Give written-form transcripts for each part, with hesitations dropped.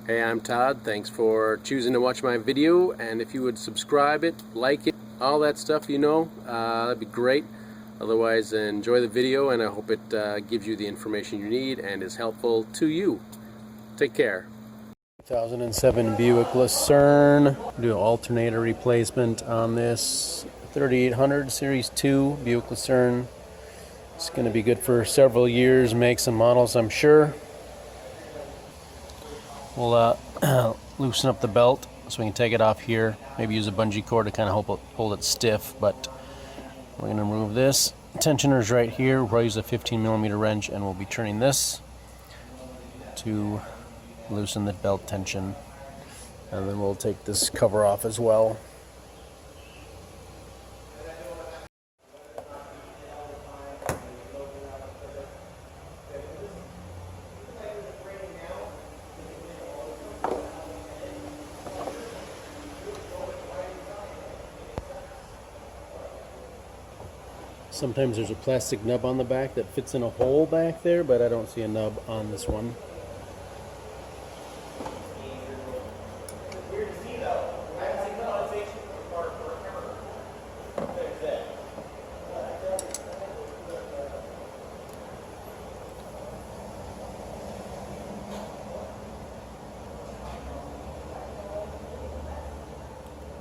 Hey, I'm Todd. Thanks for choosing to watch my video, and if you would subscribe it, like it, all that stuff, that'd be great. Otherwise, enjoy the video, and I hope it gives you the information you need and is helpful to you. Take care. 2007 Buick Lucerne. Do an alternator replacement on this 3800 Series 2 Buick Lucerne. It's going to be good for several years, makes and models, I'm sure. We'll loosen up the belt so we can take it off here. Maybe use a bungee cord to kind of hold it stiff, but we're going to remove this. Tensioner's right here. We'll use a 15mm wrench, and we'll be turning this to loosen the belt tension. And then we'll take this cover off as well. Sometimes there's a plastic nub on the back that fits in a hole back there, but I don't see a nub on this one.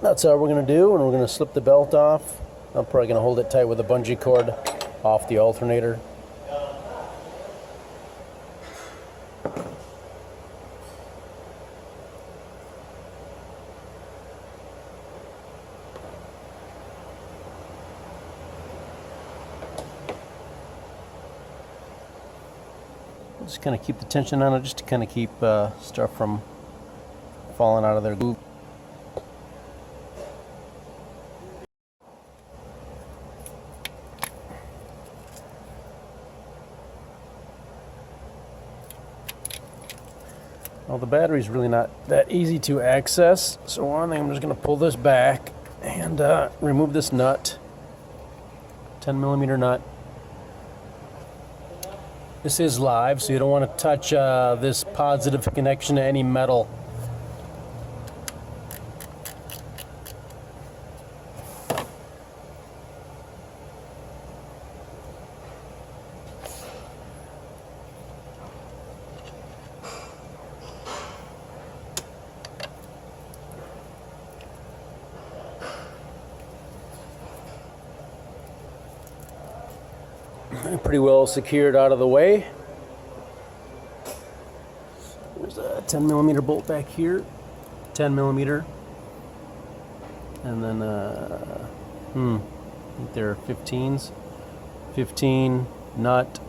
That's all we're going to do, and we're going to slip the belt off. I'm probably going to hold it tight with a bungee cord off the alternator. Just kind of keep the tension on it, just to kind of keep stuff from falling out of their groove. Well, the battery's really not that easy to access, so one thing, I'm just going to pull this back and remove this nut, 10mm nut. This is live, so you don't want to touch this positive connection to any metal. Pretty well secured out of the way. There's a 10mm bolt back here, 10mm, and then I think they're 15s. 15 nut.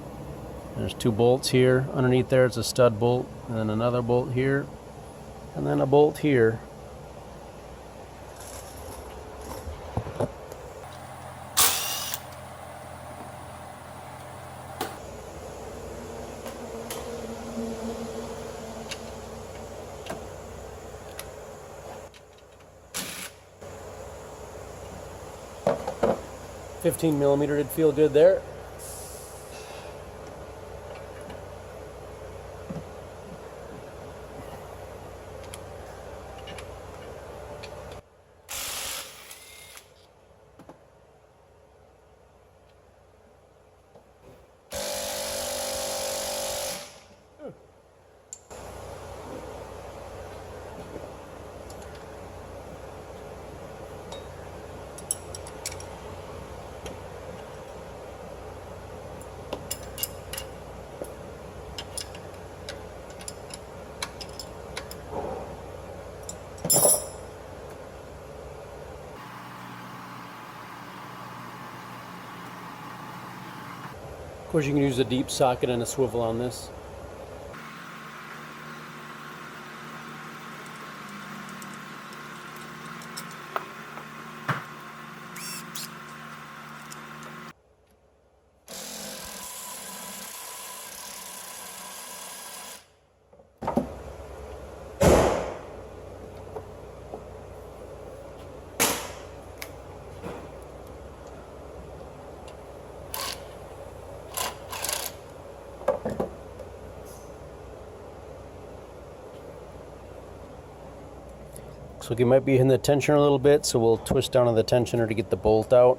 There's two bolts here. Underneath there it's a stud bolt, and then another bolt here, and then a bolt here. $15mm did feel good there. Of course, you can use a deep socket and a swivel on this. like he might be hitting the tensioner a little bit, so we'll twist down on the tensioner to get the bolt out.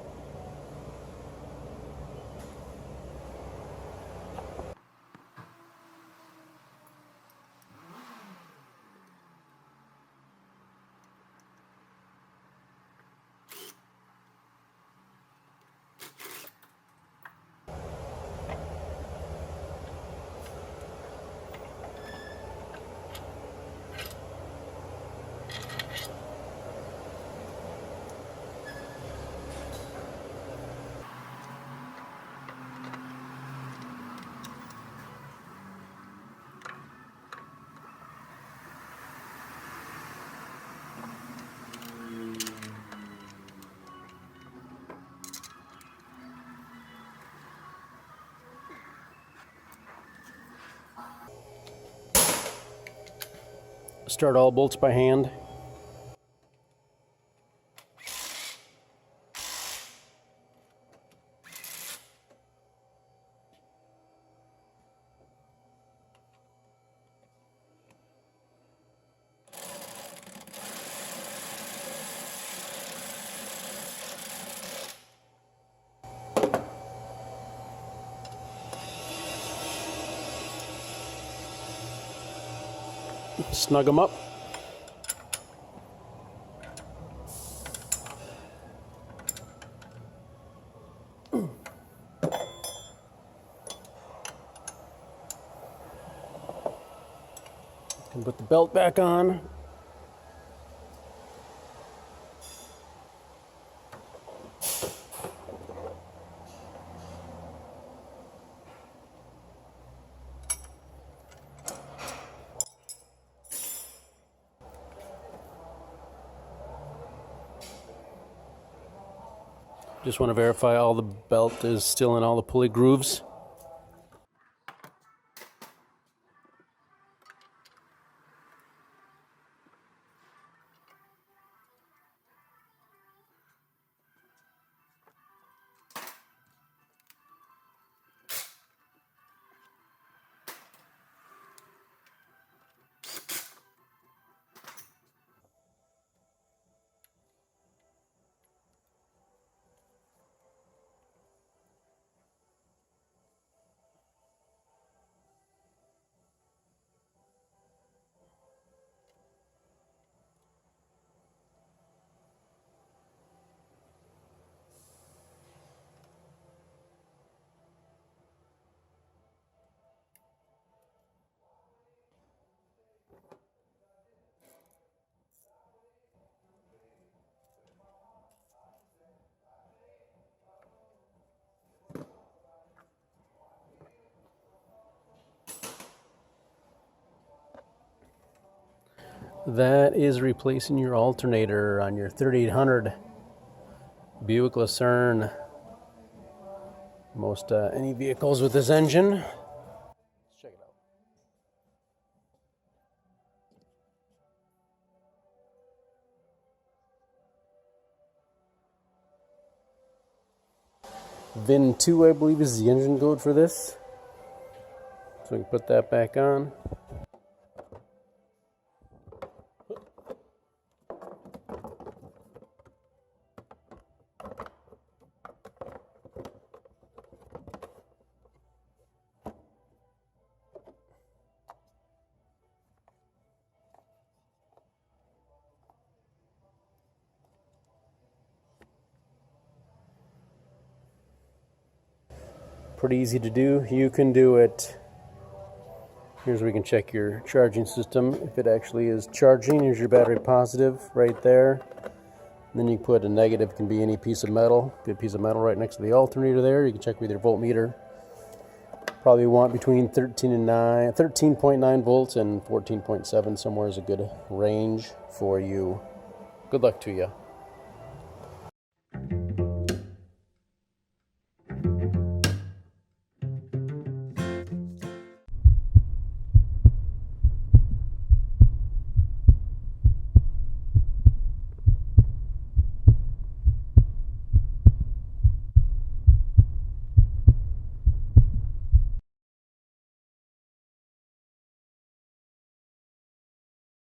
Start all bolts by hand. Snug them up. Can put the belt back on. Just want to verify all the belt is still in all the pulley grooves. That is replacing your alternator on your 3800 Buick Lucerne. Most any vehicles with this engine. Let's check it out. VIN 2, I believe, is the engine code for this. So we can put that back on. Pretty easy to do. You can do it. Here's where you can check your charging system. If it actually is charging, here's your battery positive right there. And then you can put a negative, can be any piece of metal. Good piece of metal right next to the alternator there. You can check with your voltmeter. Probably want between 13.9 volts and 14.7. Somewhere is a good range for you. Good luck to you.